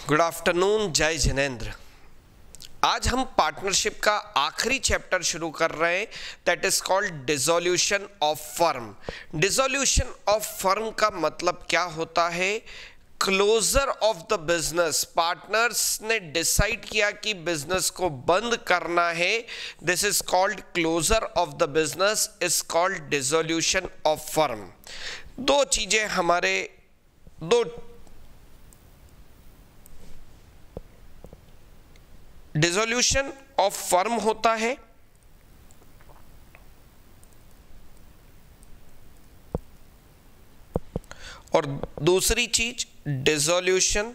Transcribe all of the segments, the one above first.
Good afternoon, जय जिनेंद्र। आज हम पार्टनरशिप का आखिरी चैप्टर शुरू कर रहे हैं, that is called dissolution of firm. Dissolution of firm का मतलब क्या होता है? Closure of the business. Partners ने डिसाइड किया कि बिजनेस को बंद करना है, this is called closure of the business, is called dissolution of firm. दो चीजें हमारे दो डिसोल्यूशन ऑफ फर्म होता है और दूसरी चीज डिसोल्यूशन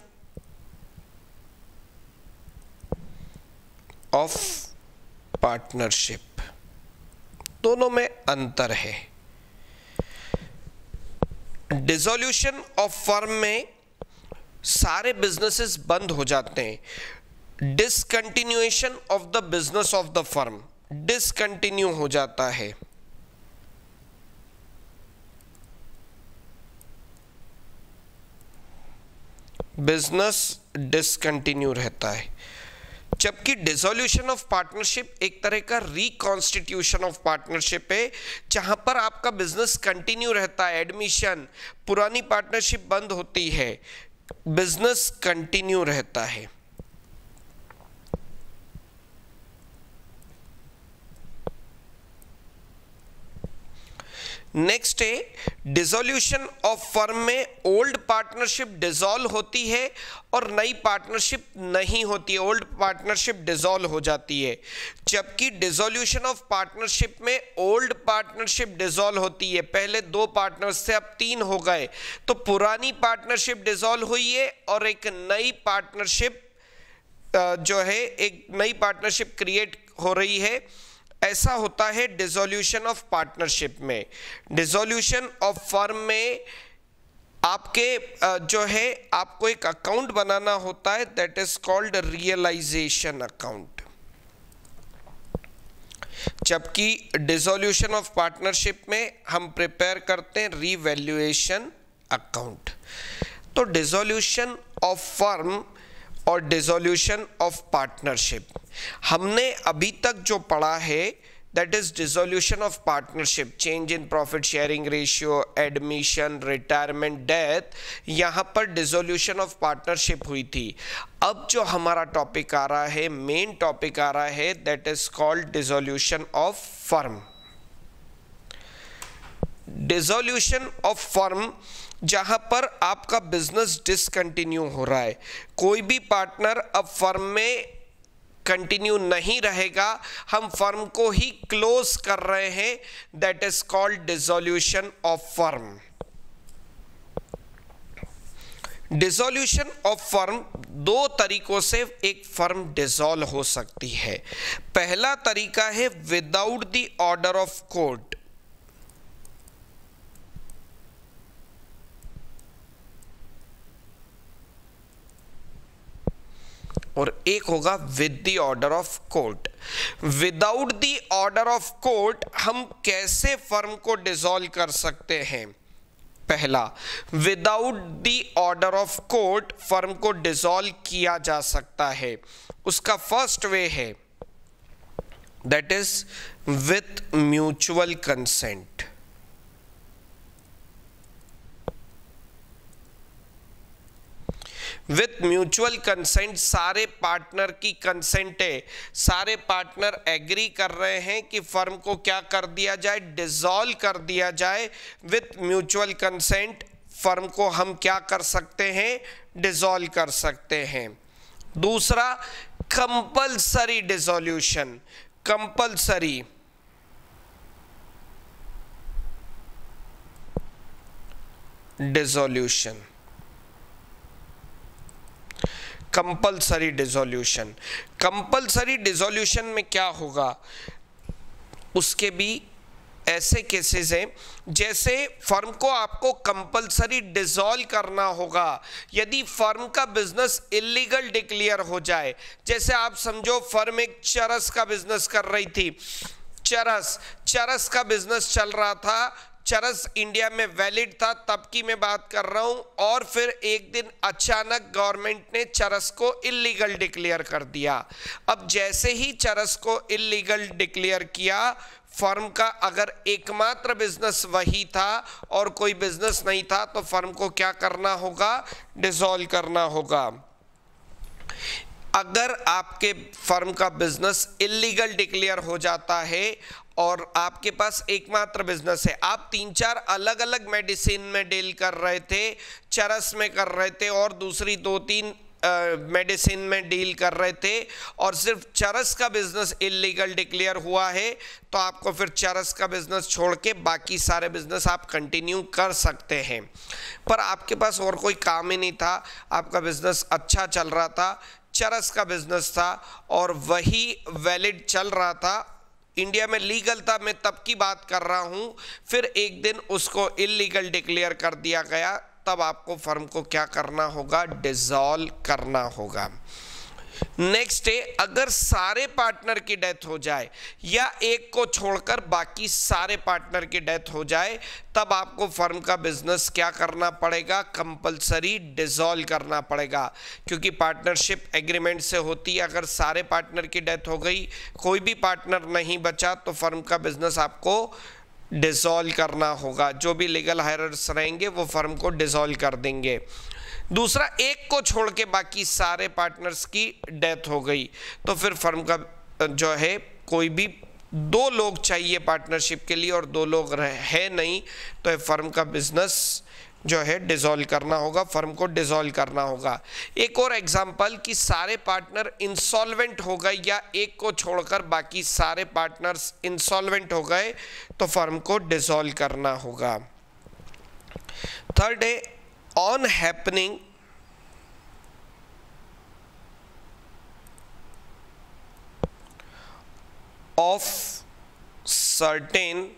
ऑफ पार्टनरशिप। दोनों में अंतर है। डिसोल्यूशन ऑफ फर्म में सारे बिजनेसेस बंद हो जाते हैं। Discontinuation of the business of the firm, discontinue हो जाता है। बिजनेस डिसकंटिन्यू रहता है। जबकि डिसोल्यूशन ऑफ पार्टनरशिप एक तरह का रिकॉन्स्टिट्यूशन ऑफ पार्टनरशिप है, जहां पर आपका बिजनेस कंटिन्यू रहता है। एडमिशन, पुरानी पार्टनरशिप बंद होती है, बिजनेस कंटिन्यू रहता है। नेक्स्ट है डिसोल्यूशन ऑफ फर्म में ओल्ड पार्टनरशिप डिसॉल्व होती है और नई पार्टनरशिप नहीं होती है, ओल्ड पार्टनरशिप डिसॉल्व हो जाती है। जबकि डिसोल्यूशन ऑफ पार्टनरशिप में ओल्ड पार्टनरशिप डिसॉल्व होती है। पहले दो पार्टनर्स थे, अब तीन हो गए, तो पुरानी पार्टनरशिप डिसॉल्व हुई है और एक नई पार्टनरशिप जो है, एक नई पार्टनरशिप क्रिएट हो रही है। ऐसा होता है डिसोल्यूशन ऑफ पार्टनरशिप में। डिसोल्यूशन ऑफ फर्म में आपके जो है, आपको एक अकाउंट बनाना होता है, that is called realisation account. जबकि डिसोल्यूशन ऑफ पार्टनरशिप में हम प्रिपेयर करते हैं रिवैल्यूएशन अकाउंट। तो डिसोल्यूशन ऑफ फर्म और डिसोल्यूशन ऑफ पार्टनरशिप हमने अभी तक जो पढ़ा है, that is dissolution of partnership, change in profit sharing ratio, admission, retirement, death, यहां पर डिसोल्यूशन ऑफ पार्टनरशिप हुई थी। अब जो हमारा टॉपिक आ रहा है, मेन टॉपिक आ रहा है, that is called dissolution of firm. Dissolution of firm जहां पर आपका बिजनेस डिसकंटिन्यू हो रहा है, कोई भी पार्टनर अब फर्म में कंटिन्यू नहीं रहेगा, हम फर्म को ही क्लोज कर रहे हैं, that is called dissolution of firm. Dissolution of firm दो तरीकों से एक फर्म डिसॉल्व हो सकती है। पहला तरीका है without the order of court, और एक होगा with the order of court. Without the order of court हम कैसे फर्म को डिसॉल्व कर सकते हैं? पहला, without the order of court firm को डिसॉल्व किया जा सकता है। उसका फर्स्ट वे है, that is with mutual consent. With mutual consent, सारे पार्टनर की कंसेंट है, सारे पार्टनर एग्री कर रहे हैं कि फर्म को क्या कर दिया जाए, डिसॉल्व कर दिया जाए। विथ म्यूचुअल कंसेंट फर्म को हम क्या कर सकते हैं, डिसॉल्व कर सकते हैं। दूसरा, compulsory dissolution, compulsory dissolution, compulsory dissolution. Compulsory dissolution में क्या होगा, उसके भी ऐसे केसेस हैं जैसे फर्म को आपको कंपल्सरी डिसॉल्व करना होगा यदि फर्म का बिजनेस इलीगल डिक्लेयर हो जाए। जैसे आप समझो फर्म एक चरस का बिजनेस कर रही थी, चरस का बिजनेस चल रहा था, चरस इंडिया में वैलिड था तब की मैं बात कर रहा हूं, और फिर एक दिन अचानक गवर्नमेंट ने चरस को इल्लीगल डिक्लेयर कर दिया। अब जैसे ही चरस को इल्लीगल डिक्लेयर किया, फर्म का अगर एकमात्र बिजनेस वही था और कोई बिजनेस नहीं था तो फर्म को क्या करना होगा, डिसॉल्व करना होगा। अगर आपके फर्म का बिजनेस इल्लीगल डिक्लेयर हो जाता है और आपके पास एकमात्र बिजनेस है, आप 3-4 अलग अलग मेडिसिन में डील कर रहे थे, चरस में कर रहे थे और दूसरी 2-3 मेडिसिन में डील कर रहे थे, और सिर्फ चरस का बिजनेस इल्लीगल डिक्लेयर हुआ है, तो आपको फिर चरस का बिजनेस छोड़ के बाकी सारे बिजनेस आप कंटिन्यू कर सकते हैं। पर आपके पास और कोई काम ही नहीं था, आपका बिजनेस अच्छा चल रहा था, चरस का बिजनेस था और वही वैलिड चल रहा था, इंडिया में लीगल था, मैं तब की बात कर रहा हूं। फिर एक दिन उसको इल्लीगल डिक्लेयर कर दिया गया, तब आपको फर्म को क्या करना होगा, डिसॉल्व करना होगा। नेक्स्ट है, अगर सारे पार्टनर की डेथ हो जाए या एक को छोड़कर बाकी सारे पार्टनर की डेथ हो जाए, तब आपको फर्म का बिजनेस क्या करना पड़ेगा, कंपलसरी डिसॉल्व करना पड़ेगा, क्योंकि पार्टनरशिप एग्रीमेंट से होती है। अगर सारे पार्टनर की डेथ हो गई, कोई भी पार्टनर नहीं बचा, तो फर्म का बिजनेस आपको डिसॉल्व करना होगा। जो भी लीगल हायरर्स रहेंगे वो फर्म को डिसॉल्व कर देंगे। दूसरा, एक को छोड़ के बाकी सारे पार्टनर्स की डेथ हो गई, तो फिर फर्म का जो है, कोई भी 2 लोग चाहिए पार्टनरशिप के लिए और 2 लोग है नहीं, तो फर्म का बिजनेस जो है डिसॉल्व करना होगा, फर्म को डिसॉल्व करना होगा। एक और एग्जांपल कि सारे पार्टनर इंसॉल्वेंट हो गए या एक को छोड़कर बाकी सारे पार्टनर्स इंसॉल्वेंट हो गए, तो फर्म को डिसॉल्व करना होगा। थर्ड है, on happening of certain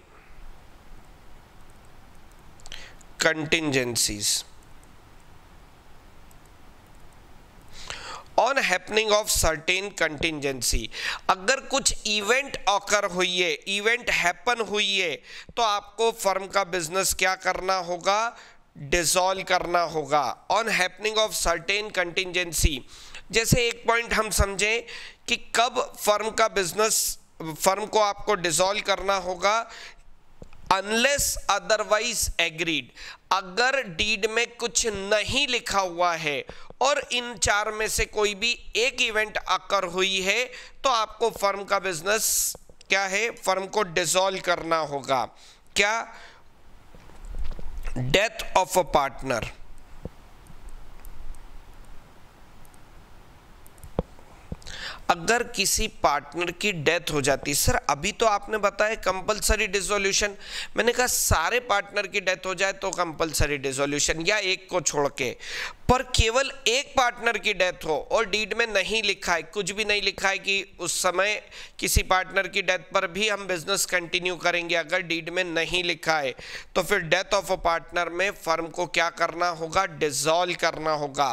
contingencies, on happening of certain contingency, अगर कुछ इवेंट ऑकर हुई है, इवेंट हैपन हुई है, तो आपको फर्म का बिजनेस क्या करना होगा, डिसॉल्व करना होगा। On happening of certain contingency, जैसे एक पॉइंट हम समझें कि कब फर्म का बिजनेस, फर्म को आपको डिसॉल्व करना होगा, अनलेस अदरवाइज एग्रीड, अगर डीड में कुछ नहीं लिखा हुआ है और इन 4 में से कोई भी एक इवेंट अकर हुई है, तो आपको फर्म का बिजनेस क्या है, फर्म को डिसॉल्व करना होगा। क्या, डेथ ऑफ अ पार्टनर, अगर किसी पार्टनर की डेथ हो जाती है, सर अभी तो आपने बताया कंपलसरी डिसोल्यूशन, मैंने कहा सारे पार्टनर की डेथ हो जाए तो कंपलसरी डिसोल्यूशन या एक को छोड़ के, पर केवल एक पार्टनर की डेथ हो और डीड में नहीं लिखा है, कुछ भी नहीं लिखा है कि उस समय किसी पार्टनर की डेथ पर भी हम बिजनेस कंटिन्यू करेंगे, अगर डीड में नहीं लिखा है, तो फिर डेथ ऑफ अ पार्टनर में फर्म को क्या करना होगा, डिसॉल्व करना होगा,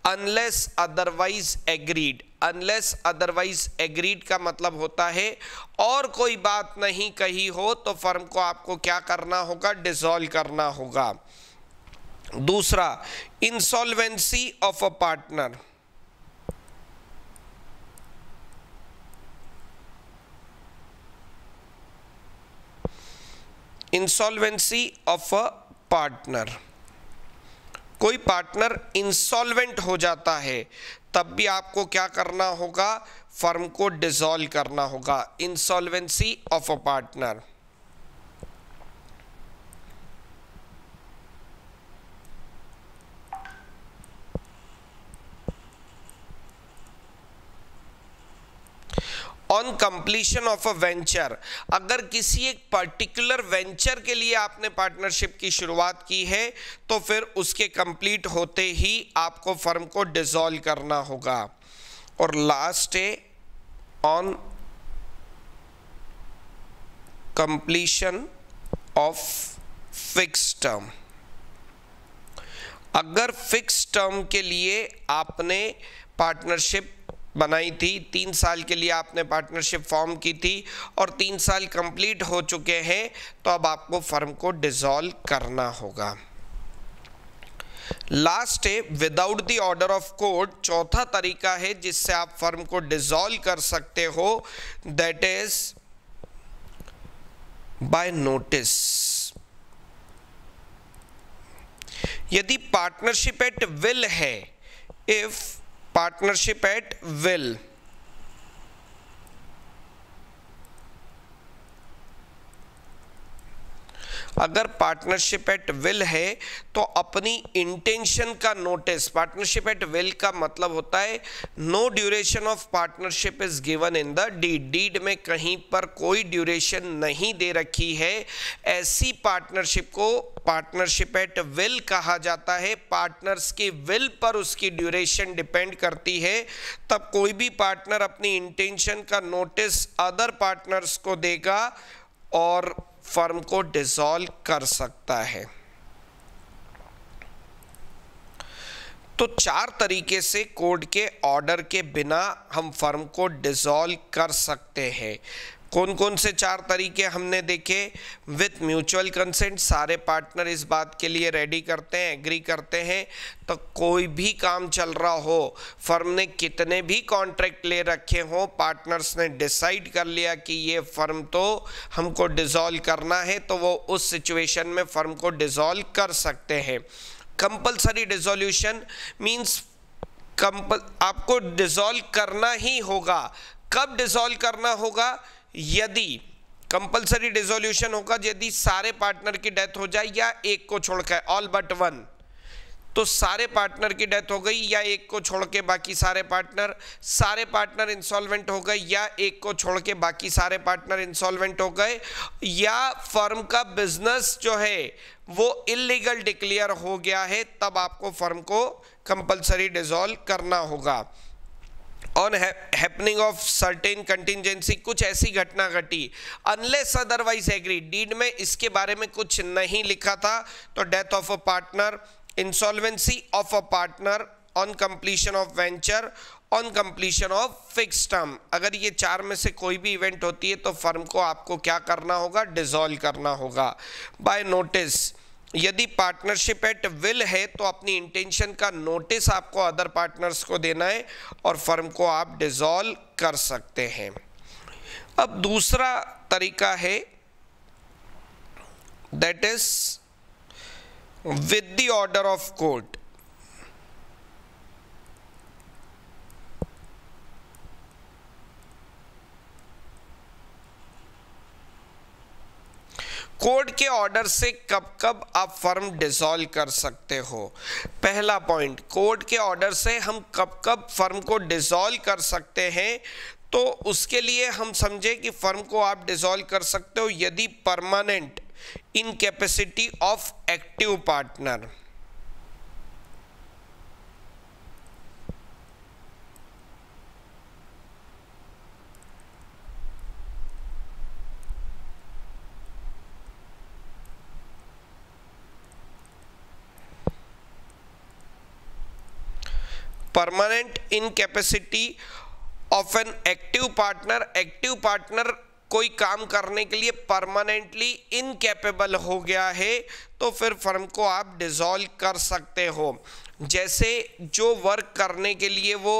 unless otherwise agreed. Unless otherwise agreed का मतलब होता है और कोई बात नहीं कही हो तो फर्म को आपको क्या करना होगा, डिसॉल्व करना होगा। दूसरा, insolvency of a partner, insolvency of a partner, कोई पार्टनर इंसॉल्वेंट हो जाता है तब भी आपको क्या करना होगा, फर्म को डिसॉल्व करना होगा। Insolvency of a partner. On completion of a venture, अगर किसी एक पर्टिकुलर वेंचर के लिए आपने पार्टनरशिप की शुरुआत की है तो फिर उसके कंप्लीट होते ही आपको फर्म को डिसॉल्व करना होगा। और लास्ट है on completion of fix term, अगर फिक्स टर्म के लिए आपने पार्टनरशिप बनाई थी, 3 साल के लिए आपने पार्टनरशिप फॉर्म की थी और 3 साल कंप्लीट हो चुके हैं, तो अब आपको फर्म को डिसॉल्व करना होगा। लास्ट है without the order of court. चौथा तरीका है जिससे आप फर्म को डिसॉल्व कर सकते हो, दैट इज बाय नोटिस। यदि पार्टनरशिप एट विल है, इफ पार्टनरशिप एट विल, अगर पार्टनरशिप एट विल है तो अपनी इंटेंशन का नोटिस, पार्टनरशिप एट विल का मतलब होता है no duration of partnership is given in the deed. Deed में कहीं पर कोई ड्यूरेशन नहीं दे रखी है, ऐसी पार्टनरशिप को पार्टनरशिप एट विल कहा जाता है। पार्टनर्स की विल पर उसकी ड्यूरेशन डिपेंड करती है, तब कोई भी पार्टनर अपनी इंटेंशन का नोटिस अदर पार्टनर्स को देगा और फर्म को डिसॉल्व कर सकता है। तो 4 तरीके से कोर्ट के ऑर्डर के बिना हम फर्म को डिसॉल्व कर सकते हैं। कौन कौन से 4 तरीके हमने देखे? विथ म्यूचुअल कंसेंट, सारे पार्टनर इस बात के लिए रेडी करते हैं, एग्री करते हैं। तो कोई भी काम चल रहा हो, फर्म ने कितने भी कॉन्ट्रैक्ट ले रखे हो, पार्टनर्स ने डिसाइड कर लिया कि ये फर्म तो हमको डिसॉल्व करना है, तो वो उस सिचुएशन में फर्म को डिसॉल्व कर सकते हैं। कंपल्सरी डिसॉल्यूशन मीन्स आपको डिसॉल्व करना ही होगा। कब डिसॉल्व करना होगा? यदि कंपल्सरी डिसॉल्यूशन होगा यदि सारे पार्टनर की डेथ हो जाए या एक को छोड़कर, ऑल बट वन। तो सारे पार्टनर की डेथ हो गई या एक को छोड़ के बाकी सारे पार्टनर इंसॉल्वेंट हो गए या एक को छोड़ के बाकी सारे पार्टनर इंसॉल्वेंट हो गए, या फर्म का बिजनेस जो है वो इल्लीगल डिक्लेयर हो गया है, तब आपको फर्म को कंपल्सरी डिसॉल्व करना होगा। On happening of certain contingency, कुछ ऐसी घटना घटी, अनलेस अदरवाइज एग्री, डीड में इसके बारे में कुछ नहीं लिखा था, तो death of a partner, insolvency of a partner on completion of venture, on completion of fix term, अगर ये 4 में से कोई भी इवेंट होती है तो फर्म को आपको क्या करना होगा? डिसॉल्व करना होगा। बाय नोटिस, यदि पार्टनरशिप एट विल है तो अपनी इंटेंशन का नोटिस आपको अदर पार्टनर्स को देना है और फर्म को आप डिसॉल्व कर सकते हैं। अब दूसरा तरीका है, that is with the order of court. Court के ऑर्डर से कब कब आप फर्म डिसॉल्व कर सकते हो? पहला पॉइंट, कोर्ट के ऑर्डर से हम कब कब फर्म को डिसॉल्व कर सकते हैं, तो उसके लिए हम समझे कि फर्म को आप डिसॉल्व कर सकते हो यदि permanent incapacity of active partner, permanent incapacity of an active partner. Active partner कोई काम करने के लिए परमानेंटली इनकैपेबल हो गया है, तो फिर फर्म को आप डिसॉल्व कर सकते हो। जैसे जो वर्क करने के लिए वो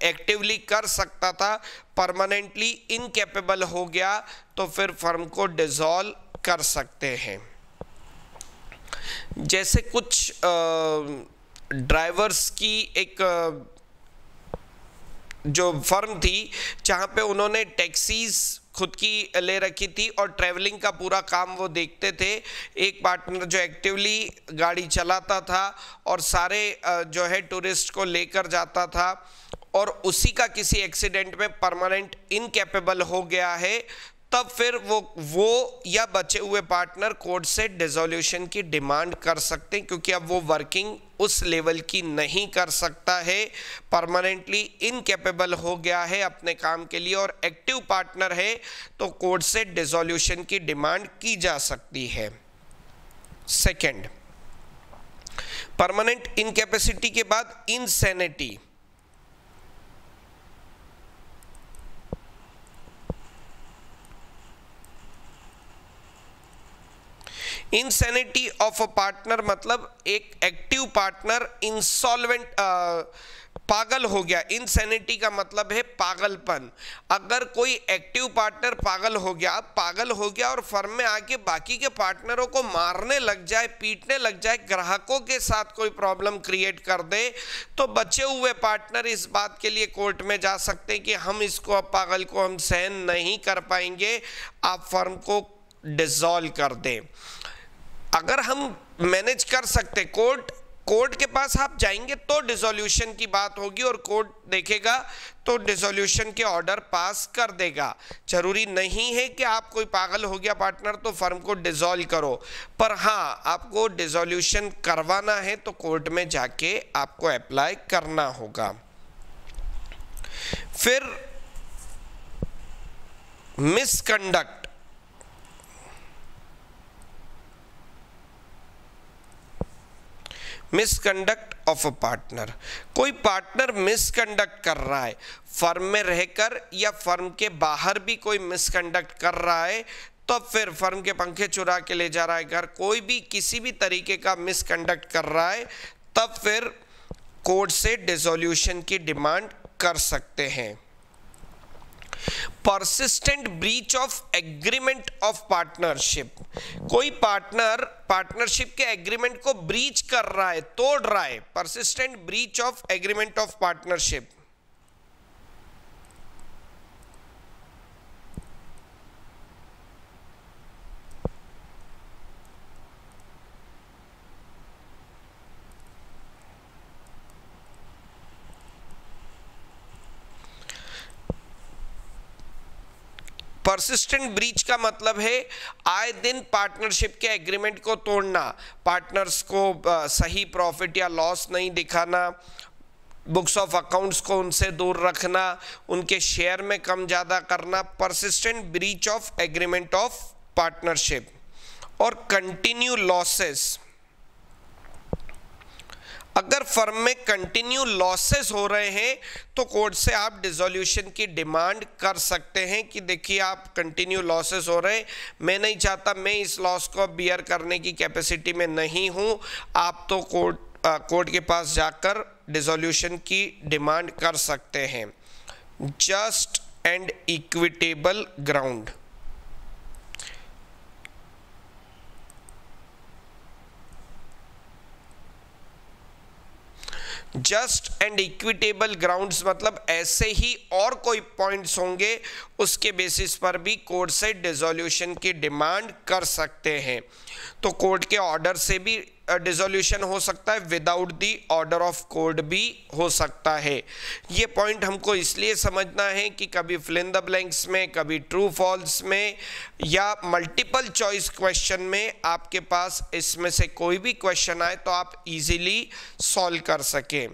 एक्टिवली कर सकता था, परमानेंटली इनकैपेबल हो गया, तो फिर फर्म को डिसॉल्व कर सकते हैं। जैसे कुछ ड्राइवर्स की एक जो फर्म थी जहाँ पे उन्होंने टैक्सीज खुद की ले रखी थी और ट्रैवलिंग का पूरा काम वो देखते थे। एक पार्टनर जो एक्टिवली गाड़ी चलाता था और सारे जो है टूरिस्ट को लेकर जाता था, और उसी का किसी एक्सीडेंट में परमानेंट इनकैपेबल हो गया है, तब फिर वो या बचे हुए पार्टनर कोर्ट से डिसॉल्यूशन की डिमांड कर सकते हैं, क्योंकि अब वो वर्किंग उस लेवल की नहीं कर सकता है, परमानेंटली इनकैपेबल हो गया है अपने काम के लिए और एक्टिव पार्टनर है, तो कोर्ट से डिसॉल्यूशन की डिमांड की जा सकती है। सेकंड, परमानेंट इनकैपेसिटी के बाद insanity. Insanity of a partner मतलब एक एक्टिव पार्टनर इंसॉल्वेंट पागल हो गया। इंसैनिटी का मतलब है पागलपन। अगर कोई एक्टिव पार्टनर पागल हो गया और फर्म में आके बाकी के पार्टनरों को मारने लग जाए, पीटने लग जाए, ग्राहकों के साथ कोई प्रॉब्लम क्रिएट कर दे, तो बचे हुए पार्टनर इस बात के लिए कोर्ट में जा सकते हैं कि हम इसको, अब पागल को हम सहन नहीं कर पाएंगे, आप फर्म को डिसॉल्व कर दें। अगर हम मैनेज कर सकते, कोर्ट के पास आप जाएंगे तो डिसोल्यूशन की बात होगी और कोर्ट देखेगा तो डिसोल्यूशन के ऑर्डर पास कर देगा। जरूरी नहीं है कि आप, कोई पागल हो गया पार्टनर तो फर्म को डिसॉल्व करो, पर हाँ आपको डिसोल्यूशन करवाना है तो कोर्ट में जाके आपको अप्लाई करना होगा। फिर मिसकंडक्ट ऑफ अ पार्टनर। कोई पार्टनर मिसकंडक्ट कर रहा है, फर्म में रहकर या फर्म के बाहर भी कोई मिसकंडक्ट कर रहा है, तो फिर फर्म के पंखे चुरा के ले जा रहा है घर, कोई भी किसी भी तरीके का मिसकंडक्ट कर रहा है, तब फिर कोर्ट से डिसोल्यूशन की डिमांड कर सकते हैं। Persistent breach of agreement of partnership. कोई पार्टनर पार्टनरशिप के एग्रीमेंट को ब्रीच कर रहा है, तोड़ रहा है। Persistent breach of agreement of partnership. Persistent breach का मतलब है आए दिन पार्टनरशिप के एग्रीमेंट को तोड़ना, पार्टनर्स को सही प्रॉफिट या लॉस नहीं दिखाना, बुक्स ऑफ अकाउंट्स को उनसे दूर रखना, उनके शेयर में कम ज़्यादा करना, persistent breach of agreement of partnership. और कंटिन्यू लॉसेस। अगर फर्म में कंटिन्यू लॉसेस हो रहे हैं तो कोर्ट से आप डिसोल्यूशन की डिमांड कर सकते हैं कि देखिए आप कंटिन्यू लॉसेस हो रहे हैं, मैं नहीं चाहता, मैं इस लॉस को बियर करने की कैपेसिटी में नहीं हूं, आप तो कोर्ट के पास जाकर डिसोल्यूशन की डिमांड कर सकते हैं। Just and equitable ground. Just and equitable grounds मतलब ऐसे ही और कोई पॉइंट्स होंगे उसके बेसिस पर भी कोर्ट से डिसोल्यूशन की डिमांड कर सकते हैं। तो कोर्ट के ऑर्डर से भी डिसोल्यूशन हो सकता है, without the order of court भी हो सकता है। ये पॉइंट हमको इसलिए समझना है कि कभी फिल इन द ब्लैंक्स में, कभी ट्रू फॉल्स में या मल्टीपल चॉइस क्वेश्चन में आपके पास इसमें से कोई भी क्वेश्चन आए तो आप इजीली सॉल्व कर सकें।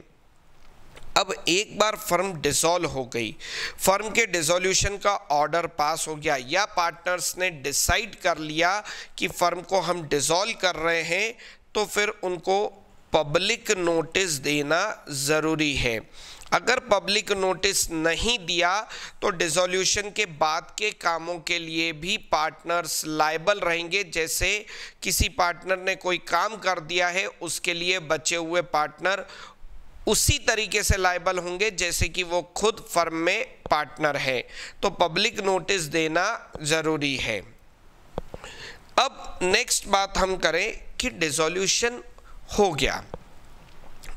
अब एक बार फर्म डिसॉल्व हो गई, फर्म के डिसोल्यूशन का ऑर्डर पास हो गया या पार्टनर्स ने डिसाइड कर लिया कि फर्म को हम डिसॉल्व कर रहे हैं, तो फिर उनको पब्लिक नोटिस देना ज़रूरी है। अगर पब्लिक नोटिस नहीं दिया तो डिसोल्यूशन के बाद के कामों के लिए भी पार्टनर्स लायबल रहेंगे। जैसे किसी पार्टनर ने कोई काम कर दिया है, उसके लिए बचे हुए पार्टनर उसी तरीके से लायबल होंगे जैसे कि वो खुद फर्म में पार्टनर है। तो पब्लिक नोटिस देना ज़रूरी है। अब नेक्स्ट बात हम करें कि डिसोल्यूशन हो गया।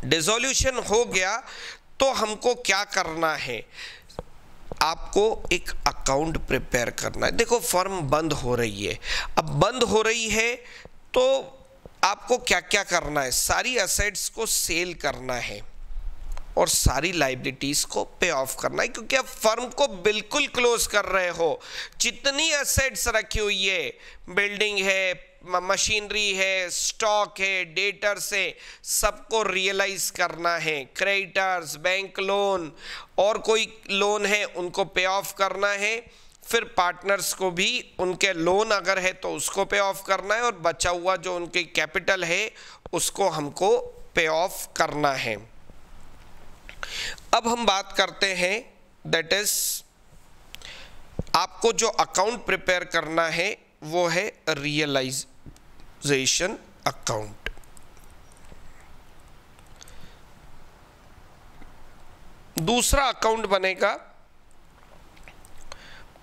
डिसोल्यूशन हो गया तो हमको क्या करना है? आपको एक अकाउंट प्रिपेयर करना है। देखो फर्म बंद हो रही है, अब बंद हो रही है तो आपको क्या क्या करना है? सारी एसेट्स को सेल करना है और सारी लाइबिलिटीज को पे ऑफ करना है, क्योंकि आप फर्म को बिल्कुल क्लोज कर रहे हो। जितनी एसेट्स रखी हुई है, बिल्डिंग है, मशीनरी है, स्टॉक है, डेटर्स है, सबको रियलाइज करना है। क्रेडिटर्स, बैंक लोन और कोई लोन है उनको पे ऑफ करना है। फिर पार्टनर्स को भी उनके लोन अगर है तो उसको पे ऑफ करना है और बचा हुआ जो उनकी कैपिटल है उसको हमको पे ऑफ करना है। अब हम बात करते हैं, दैट इज आपको जो अकाउंट प्रिपेयर करना है वो है रियलाइजेशन अकाउंट। दूसरा अकाउंट बनेगा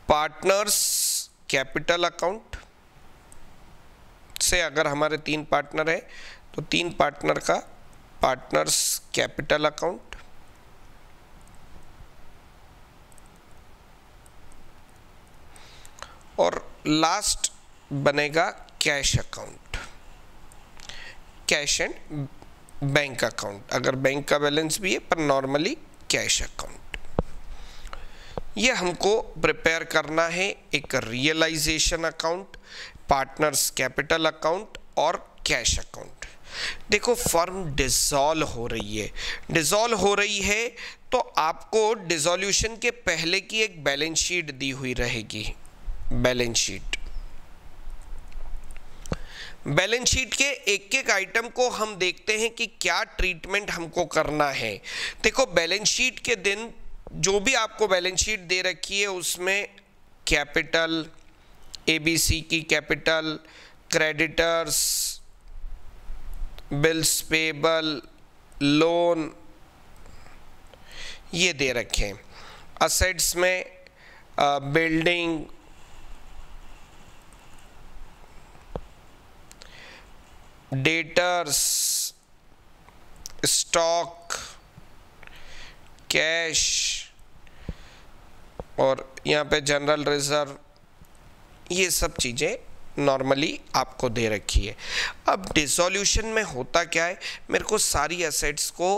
पार्टनर्स कैपिटल अकाउंट से, अगर हमारे 3 पार्टनर है तो 3 पार्टनर का पार्टनर्स कैपिटल अकाउंट। और लास्ट बनेगा cash account, cash and bank account, अगर बैंक का बैलेंस भी है पर नॉर्मली कैश अकाउंट। ये हमको प्रिपेयर करना है एक realisation account, partners capital account और कैश अकाउंट। देखो फर्म डिसॉल्व हो रही है तो आपको डिसॉल्यूशन के पहले की एक बैलेंस शीट दी हुई रहेगी। बैलेंस शीट के एक एक आइटम को हम देखते हैं कि क्या ट्रीटमेंट हमको करना है। देखो बैलेंस शीट के दिन जो भी आपको बैलेंस शीट दे रखी है उसमें कैपिटल, ABC की capital, creditors, bills payable, loan, ये दे रखे हैं। असेट्स में बिल्डिंग, डेटर्स, स्टॉक, कैश और यहाँ पे जनरल रिजर्व, ये सब चीज़ें नॉर्मली आपको दे रखी है। अब डिसॉल्यूशन में होता क्या है, मेरे को सारी एसेट्स को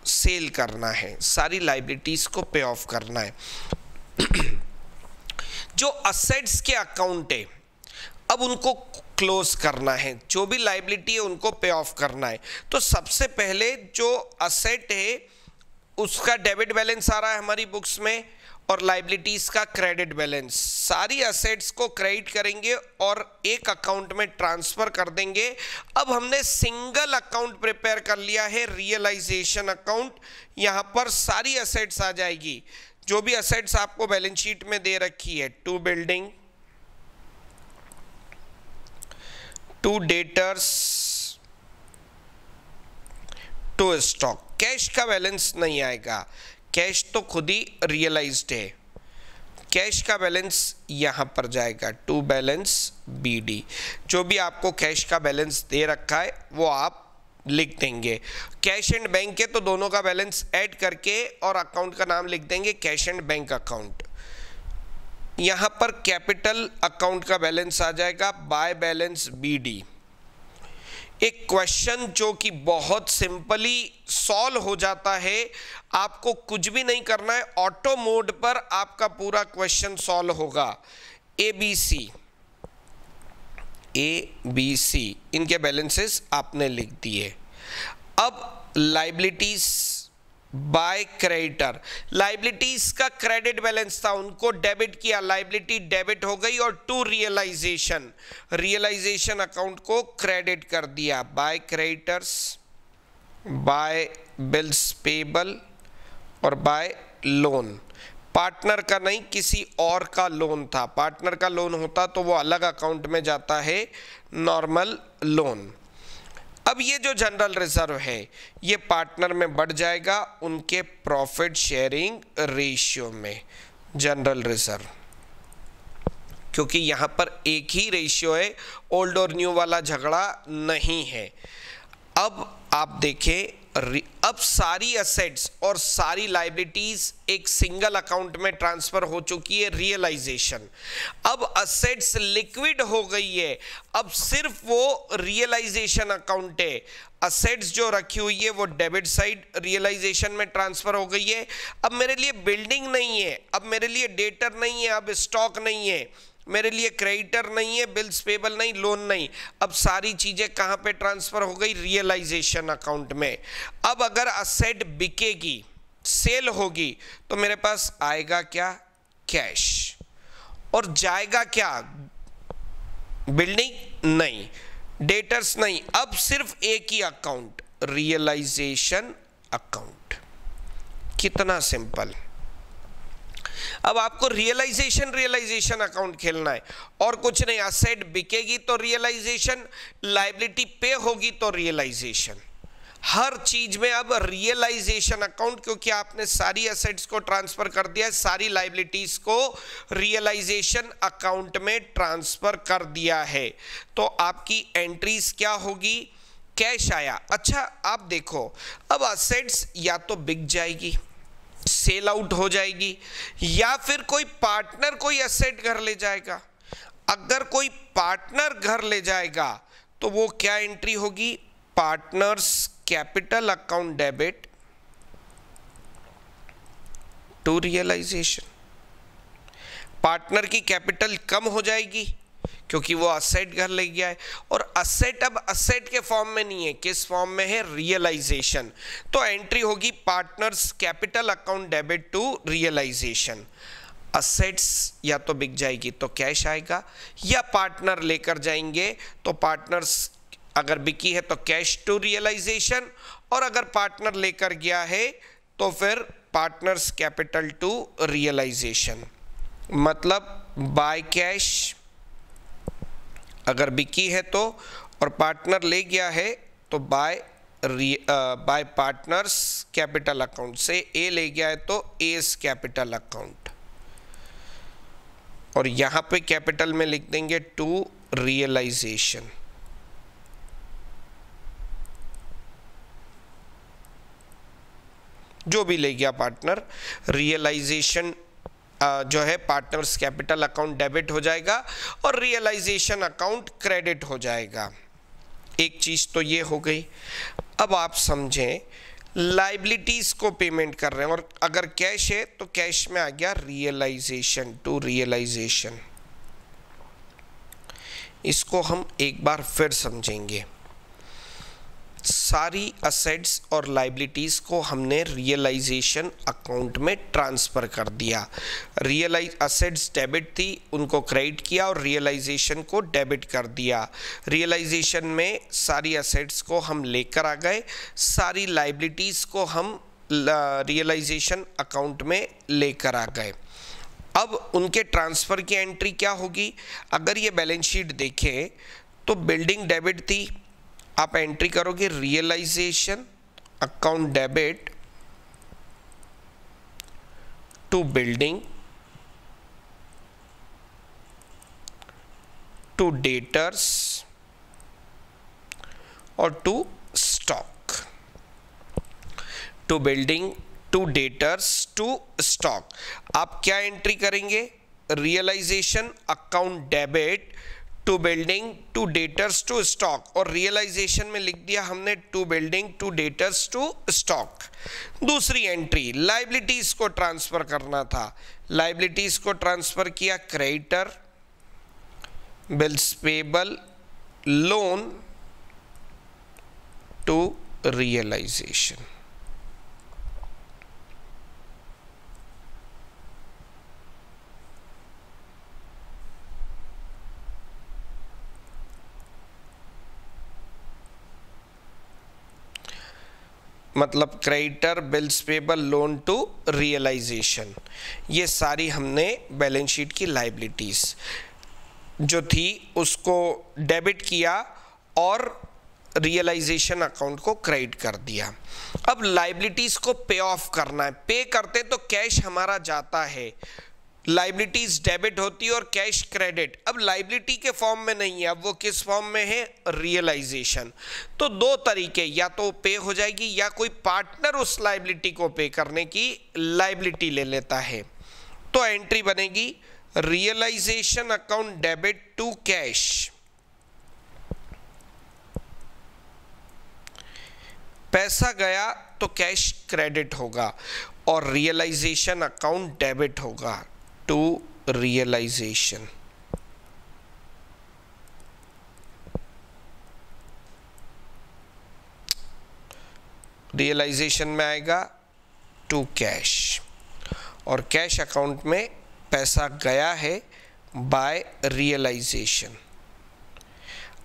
सेल करना है, सारी लाइबिलिटीज़ को पे ऑफ करना है। जो असेट्स के अकाउंट है अब उनको क्लोज करना है, जो भी लाइबिलिटी है उनको पे ऑफ करना है। तो सबसे पहले जो असेट है उसका डेबिट बैलेंस आ रहा है हमारी बुक्स में और लाइबिलिटीज़ का क्रेडिट बैलेंस। सारी असेट्स को क्रेडिट करेंगे और एक अकाउंट में ट्रांसफ़र कर देंगे। अब हमने सिंगल अकाउंट प्रिपेयर कर लिया है, रियलाइजेशन अकाउंट। यहाँ पर सारी असेट्स आ जाएगी, जो भी असेट्स आपको बैलेंस शीट में दे रखी है, 2 बिल्डिंग, 2 डेटर्स, 2 स्टॉक। कैश का बैलेंस नहीं आएगा, कैश तो खुद ही रियलाइज्ड है। कैश का बैलेंस यहाँ पर जाएगा, 2 बैलेंस BD। जो भी आपको कैश का बैलेंस दे रखा है वो आप लिख देंगे। कैश एंड बैंक है तो दोनों का बैलेंस ऐड करके और अकाउंट का नाम लिख देंगे कैश एंड बैंक अकाउंट। यहाँ पर कैपिटल अकाउंट का बैलेंस आ जाएगा बाय बैलेंस BD। एक क्वेश्चन जो कि बहुत सिंपली सॉल्व हो जाता है, आपको कुछ भी नहीं करना है, ऑटो मोड पर आपका पूरा क्वेश्चन सॉल्व होगा। ABC इनके बैलेंसेस आपने लिख दिए। अब लाइबिलिटीज बाय क्रेडिटर, लाइबिलिटीज का क्रेडिट बैलेंस था उनको डेबिट किया, लाइबिलिटी डेबिट हो गई और टू रियलाइजेशन अकाउंट को क्रेडिट कर दिया by creditors, by bills payable और बाय लोन। पार्टनर का नहीं, किसी और का लोन था, पार्टनर का लोन होता तो वो अलग अकाउंट में जाता है, नॉर्मल लोन। अब ये जो जनरल रिजर्व है ये पार्टनर में बढ़ जाएगा उनके प्रॉफिट शेयरिंग रेशियो में, जनरल रिजर्व, क्योंकि यहाँ पर एक ही रेशियो है, ओल्ड और न्यू वाला झगड़ा नहीं है। अब आप देखें, अब सारी असेट्स और सारी लाइबिलिटीज एक सिंगल अकाउंट में ट्रांसफर हो चुकी है, रियलाइजेशन। अब असेट्स लिक्विड हो गई है, अब सिर्फ वो रियलाइजेशन अकाउंट है। असेट्स जो रखी हुई है वो डेबिट साइड रियलाइजेशन में ट्रांसफर हो गई है। अब मेरे लिए बिल्डिंग नहीं है, अब मेरे लिए डेटर नहीं है, अब स्टॉक नहीं है, मेरे लिए क्रेडिटर नहीं है, बिल्स पेबल नहीं, लोन नहीं। अब सारी चीजें कहां पे ट्रांसफर हो गई? रियलाइजेशन अकाउंट में। अब अगर असेट बिकेगी, सेल होगी, तो मेरे पास आएगा क्या? कैश। और जाएगा क्या? बिल्डिंग नहीं, डेटर्स नहीं, अब सिर्फ एक ही अकाउंट, रियलाइजेशन अकाउंट। कितना सिंपल। अब आपको रियलाइजेशन अकाउंट खेलना है और कुछ नहीं। असेट बिकेगी तो रियलाइजेशन, लायबिलिटी पे होगी तो रियलाइजेशन। हर चीज में अब रियलाइजेशन अकाउंट, क्योंकि आपने सारी एसेट्स को ट्रांसफर कर दिया है, सारी लायबिलिटीज को रियलाइजेशन अकाउंट में ट्रांसफर कर दिया है। तो आपकी एंट्रीज क्या होगी? कैश आया। अच्छा आप देखो, अब एसेट्स या तो बिक जाएगी, सेल आउट हो जाएगी, या फिर कोई पार्टनर कोई एसेट घर ले जाएगा। अगर कोई पार्टनर घर ले जाएगा तो वो क्या एंट्री होगी? Partners capital account debit to realisation. Partner की कैपिटल कम हो जाएगी क्योंकि वो असेट घर ले गया है, और असेट अब असेट के फॉर्म में नहीं है, किस फॉर्म में है? रियलाइजेशन। तो एंट्री होगी partners capital account debit to realisation. Assets या तो बिक जाएगी तो कैश आएगा, या पार्टनर लेकर जाएंगे तो पार्टनर्स अगर बिकी है तो कैश टू रियलाइजेशन, और अगर पार्टनर लेकर गया है तो फिर पार्टनर्स कैपिटल टू रियलाइजेशन। मतलब बाय कैश अगर बिकी है तो, और पार्टनर ले गया है तो बाय पार्टनर्स कैपिटल अकाउंट से। ए ले गया है तो एस कैपिटल अकाउंट, और यहां पे कैपिटल में लिख देंगे टू रियलाइजेशन। जो भी ले गया पार्टनर, रियलाइजेशन जो है पार्टनर्स कैपिटल अकाउंट डेबिट हो जाएगा और रियलाइजेशन अकाउंट क्रेडिट हो जाएगा। एक चीज तो ये हो गई। अब आप समझें, लाइबिलिटीज को पेमेंट कर रहे हैं और अगर कैश है तो कैश में आ गया रियलाइजेशन टू रियलाइजेशन। इसको हम एक बार फिर समझेंगे। सारी असेट्स और लाइबिलिटीज को हमने रियलाइजेशन अकाउंट में ट्रांसफर कर दिया। असेट्स डेबिट थी, उनको क्रेडिट किया और रियलाइजेशन को डेबिट कर दिया। रियलाइजेशन में सारी असेट्स को हम लेकर आ गए, सारी लाइबिलिटीज को हम रियलाइजेशन अकाउंट में लेकर आ गए। अब उनके ट्रांसफर की एंट्री क्या होगी? अगर ये बैलेंस शीट देखें तो बिल्डिंग डेबिट थी, आप एंट्री करोगे realisation account debit to building to debtors और to stock. To building to debtors to stock. आप क्या एंट्री करेंगे? Realisation account debit to building to debtors to stock, और रियलाइजेशन में लिख दिया हमने to building to debtors to stock. दूसरी एंट्री, लाइबिलिटीज को ट्रांसफर करना था। लाइबिलिटीज को ट्रांसफर किया creditor, bills payable, loan to realisation. मतलब creditor, bills payable, loan to realisation. ये सारी हमने बैलेंस शीट की लाइबिलिटीज जो थी उसको डेबिट किया और रियलाइजेशन अकाउंट को क्रेडिट कर दिया। अब लाइबिलिटीज को पे ऑफ करना है। पे करते तो कैश हमारा जाता है, लाइबिलिटीज डेबिट होती है और कैश क्रेडिट। अब लाइबिलिटी के फॉर्म में नहीं है, अब वो किस फॉर्म में है? रियलाइजेशन। तो दो तरीके, या तो पे हो जाएगी या कोई पार्टनर उस लाइबिलिटी को पे करने की लाइबिलिटी ले लेता है। तो एंट्री बनेगी realisation account debit to cash. पैसा गया तो कैश क्रेडिट होगा और रियलाइजेशन अकाउंट डेबिट होगा टू रियलाइजेशन। रियलाइजेशन में आएगा टू कैश, और कैश अकाउंट में पैसा गया है बाय रियलाइजेशन।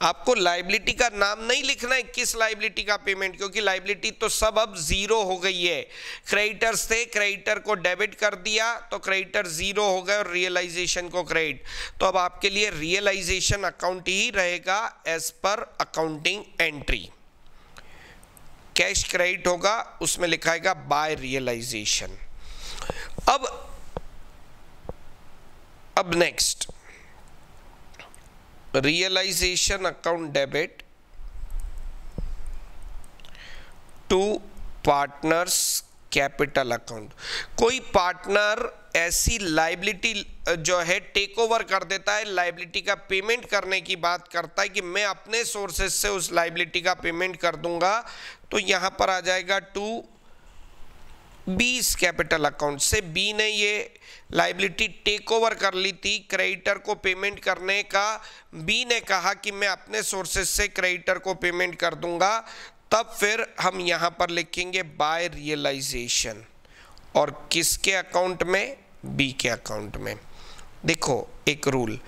आपको लाइबिलिटी का नाम नहीं लिखना है किस लाइबिलिटी का पेमेंट, क्योंकि लाइबिलिटी तो सब अब जीरो हो गई है। क्रेडिटर्स थे, क्रेडिटर को डेबिट कर दिया तो क्रेडिटर जीरो हो गए और रियलाइजेशन को क्रेडिट। तो अब आपके लिए रियलाइजेशन अकाउंट ही रहेगा as per accounting entry. Cash credit होगा, उसमें लिखाएगा बाय रियलाइजेशन। अब next realisation account debit to partners capital account. कोई पार्टनर ऐसी लाइबिलिटी जो है टेक ओवर कर देता है, लाइबिलिटी का पेमेंट करने की बात करता है कि मैं अपने सोर्सेज से उस लाइबिलिटी का पेमेंट कर दूंगा, तो यहां पर आ जाएगा टू बीस कैपिटल अकाउंट से। बी ने ये लाइबिलिटी टेक ओवर कर ली थी क्रेडिटर को पेमेंट करने का, बी ने कहा कि मैं अपने सोर्सेज से क्रेडिटर को पेमेंट कर दूंगा, तब फिर हम यहां पर लिखेंगे बाय रियलाइजेशन। और किसके अकाउंट में? बी के अकाउंट में। देखो एक रूल,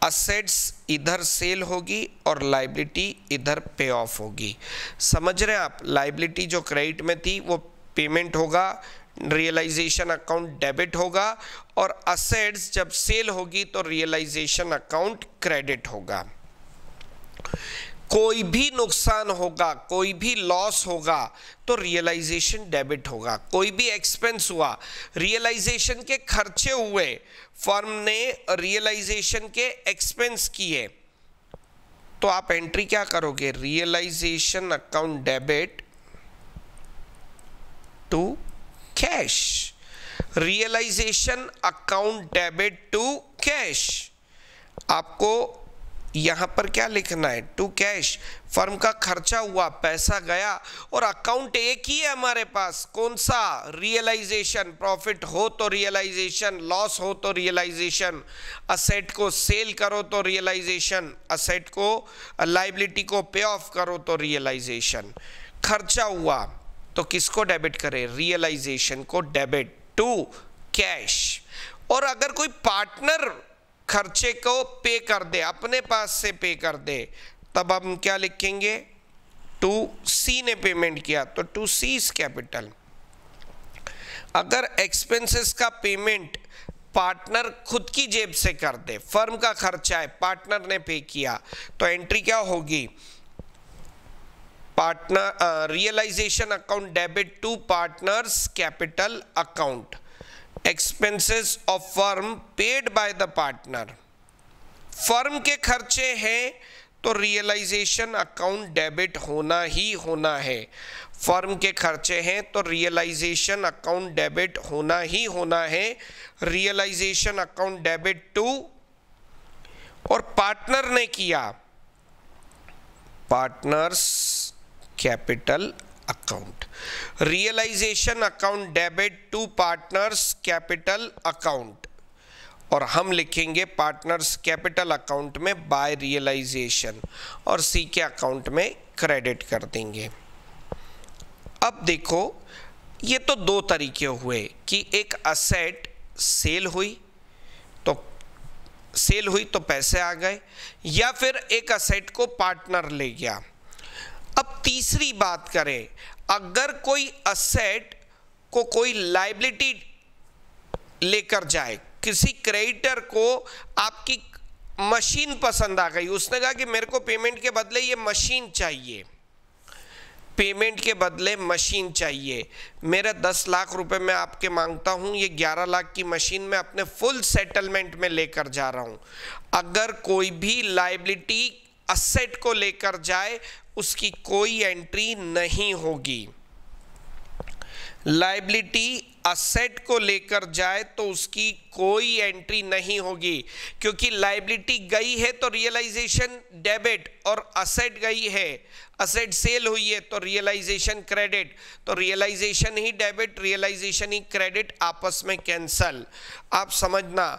असेट्स इधर सेल होगी और लाइबिलिटी इधर पे ऑफ होगी। समझ रहे हैं आप? लाइबिलिटी जो क्रेडिट में थी वो पेमेंट होगा, रियलाइजेशन अकाउंट डेबिट होगा, और असेट्स जब सेल होगी तो रियलाइजेशन अकाउंट क्रेडिट होगा। कोई भी नुकसान होगा, कोई भी लॉस होगा तो रियलाइजेशन डेबिट होगा। कोई भी एक्सपेंस हुआ, रियलाइजेशन के खर्चे हुए, फर्म ने रियलाइजेशन के एक्सपेंस किए, तो आप एंट्री क्या करोगे? Realisation account debit to cash. Realisation account debit to cash. आपको यहां पर क्या लिखना है? To cash. फर्म का खर्चा हुआ, पैसा गया, और अकाउंट एक ही है हमारे पास, कौन सा? रियलाइजेशन। प्रॉफिट हो तो रियलाइजेशन, लॉस हो तो रियलाइजेशन, असेट को सेल करो तो रियलाइजेशन, असेट को लाइबिलिटी को पे ऑफ करो तो रियलाइजेशन। खर्चा हुआ तो किसको डेबिट करें? रियलाइजेशन को डेबिट टू कैश। और अगर कोई पार्टनर खर्चे को पे कर दे, अपने पास से पे कर दे, तब हम क्या लिखेंगे? टू सी ने पेमेंट किया तो टू सीज कैपिटल। अगर एक्सपेंसेस का पेमेंट पार्टनर खुद की जेब से कर दे, फर्म का खर्चा है, पार्टनर ने पे किया, तो एंट्री क्या होगी? Partner realisation account debit to partners capital account. Expenses of firm paid by the partner. Firm के खर्चे हैं तो रियलाइजेशन अकाउंट डेबिट होना ही होना है। फर्म के खर्चे हैं तो रियलाइजेशन अकाउंट डेबिट होना ही होना है। रियलाइजेशन अकाउंट डेबिट टू, और पार्टनर ने किया, partners capital account. Realisation account debit to partners capital account, और हम लिखेंगे पार्टनर्स कैपिटल अकाउंट में बाय रियलाइजेशन, और सी के अकाउंट में क्रेडिट कर देंगे। अब देखो, ये तो दो तरीके हुए कि एक असेट सेल हुई तो पैसे आ गए, या फिर एक असेट को पार्टनर ले गया। अब तीसरी बात करें, अगर कोई असेट को कोई लायबिलिटी लेकर जाए, किसी क्रेडिटर को आपकी मशीन पसंद आ गई, उसने कहा कि मेरे को पेमेंट के बदले ये मशीन चाहिए, पेमेंट के बदले मशीन चाहिए, मेरे 10 लाख रुपए मैं आपके मांगता हूं, ये 11 लाख की मशीन मैं अपने फुल सेटलमेंट में लेकर जा रहा हूं। अगर कोई भी लायबिलिटी असेट को लेकर जाए, उसकी कोई एंट्री नहीं होगी। लायबिलिटी असेट को लेकर जाए तो उसकी कोई एंट्री नहीं होगी, क्योंकि लायबिलिटी गई है तो रियलाइजेशन डेबिट, और असेट गई है, असेट सेल हुई है तो रियलाइजेशन क्रेडिट, तो रियलाइजेशन ही डेबिट, रियलाइजेशन ही क्रेडिट, आपस में कैंसल। आप समझना,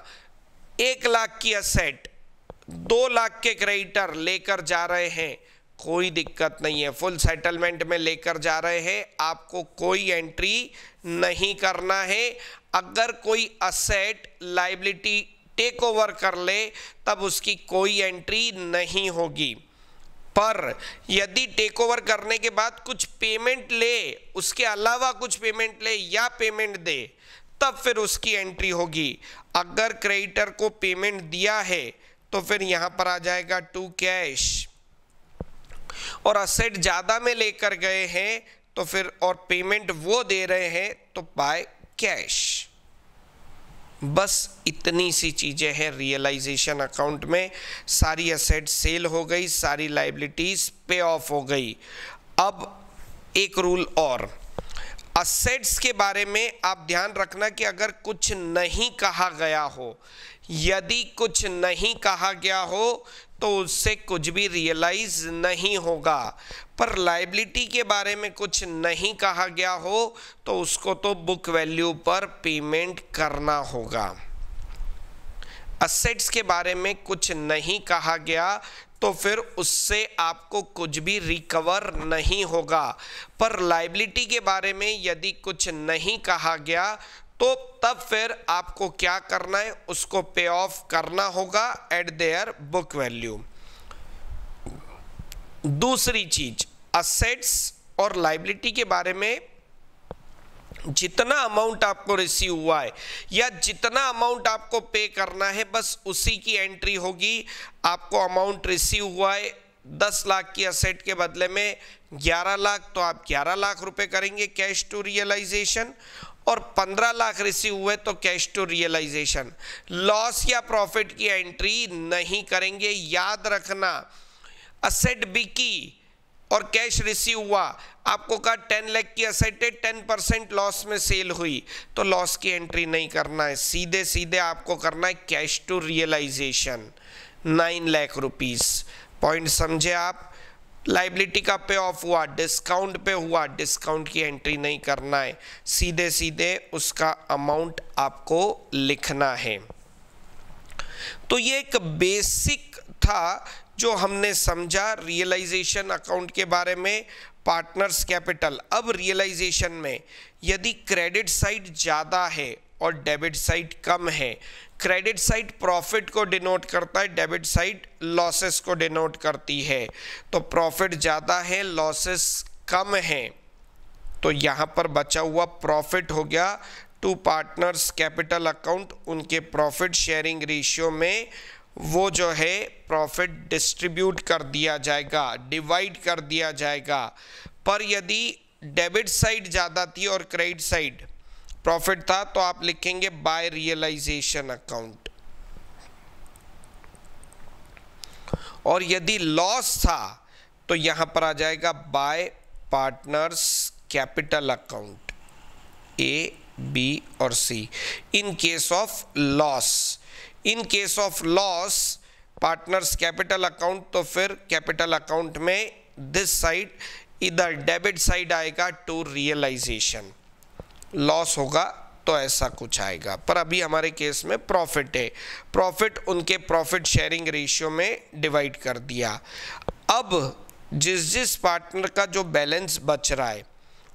1 लाख की असेट 2 लाख के क्रेडिटर लेकर जा रहे हैं, कोई दिक्कत नहीं है, फुल सेटलमेंट में लेकर जा रहे हैं, आपको कोई एंट्री नहीं करना है। अगर कोई असेट लायबिलिटी टेक ओवर कर ले तब उसकी कोई एंट्री नहीं होगी। पर यदि टेक ओवर करने के बाद कुछ पेमेंट ले, उसके अलावा कुछ पेमेंट ले या पेमेंट दे, तब फिर उसकी एंट्री होगी। अगर क्रेडिटर को पेमेंट दिया है तो फिर यहां पर आ जाएगा टू कैश, और असेट ज्यादा में लेकर गए हैं तो फिर और पेमेंट वो दे रहे हैं तो बाय कैश। बस इतनी सी चीजें हैं रियलाइजेशन अकाउंट में। सारी असेट सेल हो गई, सारी लायबिलिटीज पे ऑफ हो गई। अब एक रूल और, असेट्स के बारे में आप ध्यान रखना कि अगर कुछ नहीं कहा गया हो, यदि कुछ नहीं कहा गया हो तो उससे कुछ भी रियलाइज नहीं होगा। पर लायबिलिटी के बारे में कुछ नहीं कहा गया हो तो उसको तो बुक वैल्यू पर पेमेंट करना होगा। असेट्स के बारे में कुछ नहीं कहा गया तो फिर उससे आपको कुछ भी रिकवर नहीं होगा। पर लायबिलिटी के बारे में यदि कुछ नहीं कहा गया तो तब फिर आपको क्या करना है, उसको पे ऑफ करना होगा एट देयर बुक वैल्यू। दूसरी चीज, असेट्स और लायबिलिटी के बारे में जितना अमाउंट आपको रिसीव हुआ है या जितना अमाउंट आपको पे करना है, बस उसी की एंट्री होगी। आपको अमाउंट रिसीव हुआ है 10 लाख की असेट के बदले में 11 लाख, तो आप 11 लाख रुपए करेंगे कैश टू रियलाइजेशन, और 15 लाख रिसीव हुए तो कैश टू रियलाइजेशन। लॉस या प्रॉफिट की एंट्री नहीं करेंगे। याद रखना, असेट बिकी और कैश रिसीव हुआ, आपको कहा 10 लाख की असेट है, 10% लॉस में सेल हुई, तो लॉस की एंट्री नहीं करना है। सीधे सीधे आपको करना है cash to realisation 9 lakh rupees. Point समझे आप? लायबिलिटी का पे ऑफ हुआ, डिस्काउंट पे हुआ, डिस्काउंट की एंट्री नहीं करना है, सीधे सीधे उसका अमाउंट आपको लिखना है। तो ये एक बेसिक था जो हमने समझा रियलाइजेशन अकाउंट के बारे में, पार्टनर्स कैपिटल। अब रियलाइजेशन में यदि क्रेडिट साइड ज़्यादा है और डेबिट साइड कम है, क्रेडिट साइड प्रॉफिट को डिनोट करता है, डेबिट साइड लॉसेस को डिनोट करती है। तो प्रॉफिट ज़्यादा है, लॉसेस कम है, तो यहाँ पर बचा हुआ प्रॉफिट हो गया टू पार्टनर्स कैपिटल अकाउंट। उनके प्रॉफिट शेयरिंग रेशियो में वो जो है प्रॉफिट डिस्ट्रीब्यूट कर दिया जाएगा, डिवाइड कर दिया जाएगा। पर यदि डेबिट साइड ज़्यादा थी और क्रेडिट साइड प्रॉफिट था तो आप लिखेंगे बाय रियलाइजेशन अकाउंट, और यदि लॉस था तो यहां पर आ जाएगा by partners capital account, a b और c. In case of loss, in case of loss partners capital account, तो फिर कैपिटल अकाउंट में दिस साइड इधर डेबिट साइड आएगा टू रियलाइजेशन। लॉस होगा तो ऐसा कुछ आएगा, पर अभी हमारे केस में प्रॉफिट है, प्रॉफिट उनके प्रॉफिट शेयरिंग रेशियो में डिवाइड कर दिया। अब जिस जिस पार्टनर का जो बैलेंस बच रहा है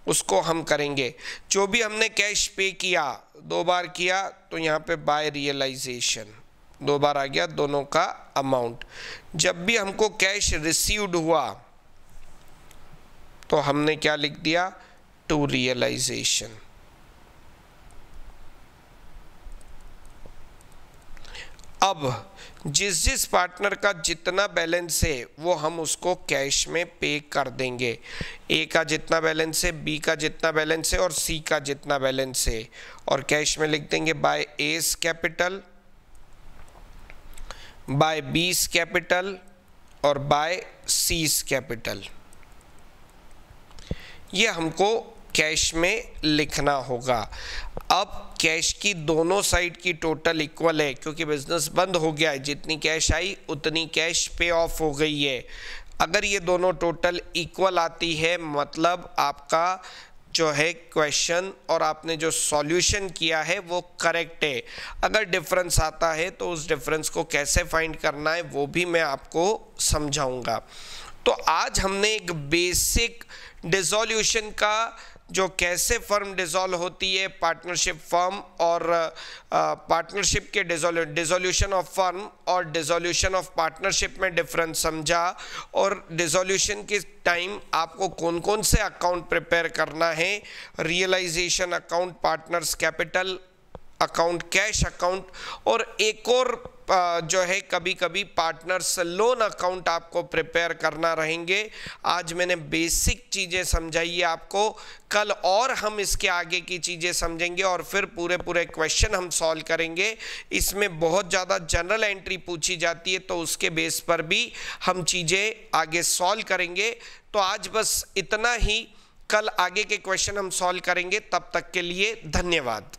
उसको हम करेंगे। जो भी हमने कैश पे किया, 2 बार किया, तो यहाँ पे बाय रियलाइजेशन 2 बार आ गया दोनों का अमाउंट। जब भी हमको कैश रिसीव्ड हुआ तो हमने क्या लिख दिया, टू रियलाइजेशन। अब जिस जिस पार्टनर का जितना बैलेंस है वो हम उसको कैश में पे कर देंगे। ए का जितना बैलेंस है, बी का जितना बैलेंस है और सी का जितना बैलेंस है, और कैश में लिख देंगे by A's capital, by B's capital और बाय सीस कैपिटल। ये हमको कैश में लिखना होगा। अब कैश की दोनों साइड की टोटल इक्वल है क्योंकि बिजनेस बंद हो गया है, जितनी कैश आई उतनी कैश पे ऑफ हो गई है। अगर ये दोनों टोटल इक्वल आती है मतलब आपका जो है क्वेश्चन और आपने जो सॉल्यूशन किया है वो करेक्ट है। अगर डिफरेंस आता है तो उस डिफरेंस को कैसे फाइंड करना है वो भी मैं आपको समझाऊंगा। तो आज हमने एक बेसिक डिसॉल्यूशन का जो कैसे फर्म डिसॉल्व होती है, पार्टनरशिप फर्म और पार्टनरशिप के डिसोल्यूशन ऑफ फर्म और डिसोल्यूशन ऑफ पार्टनरशिप में डिफरेंस समझा, और डिसोल्यूशन के टाइम आपको कौन कौन से अकाउंट प्रिपेयर करना है, realisation account, partners capital account, cash account, और एक और जो है कभी कभी पार्टनर्स लोन अकाउंट आपको प्रिपेयर करना रहेंगे। आज मैंने बेसिक चीज़ें समझाई है आपको, कल और हम इसके आगे की चीज़ें समझेंगे और फिर पूरे क्वेश्चन हम सॉल्व करेंगे। इसमें बहुत ज़्यादा जनरल एंट्री पूछी जाती है, तो उसके बेस पर भी हम चीज़ें आगे सॉल्व करेंगे। तो आज बस इतना ही, कल आगे के क्वेश्चन हम सॉल्व करेंगे। तब तक के लिए धन्यवाद।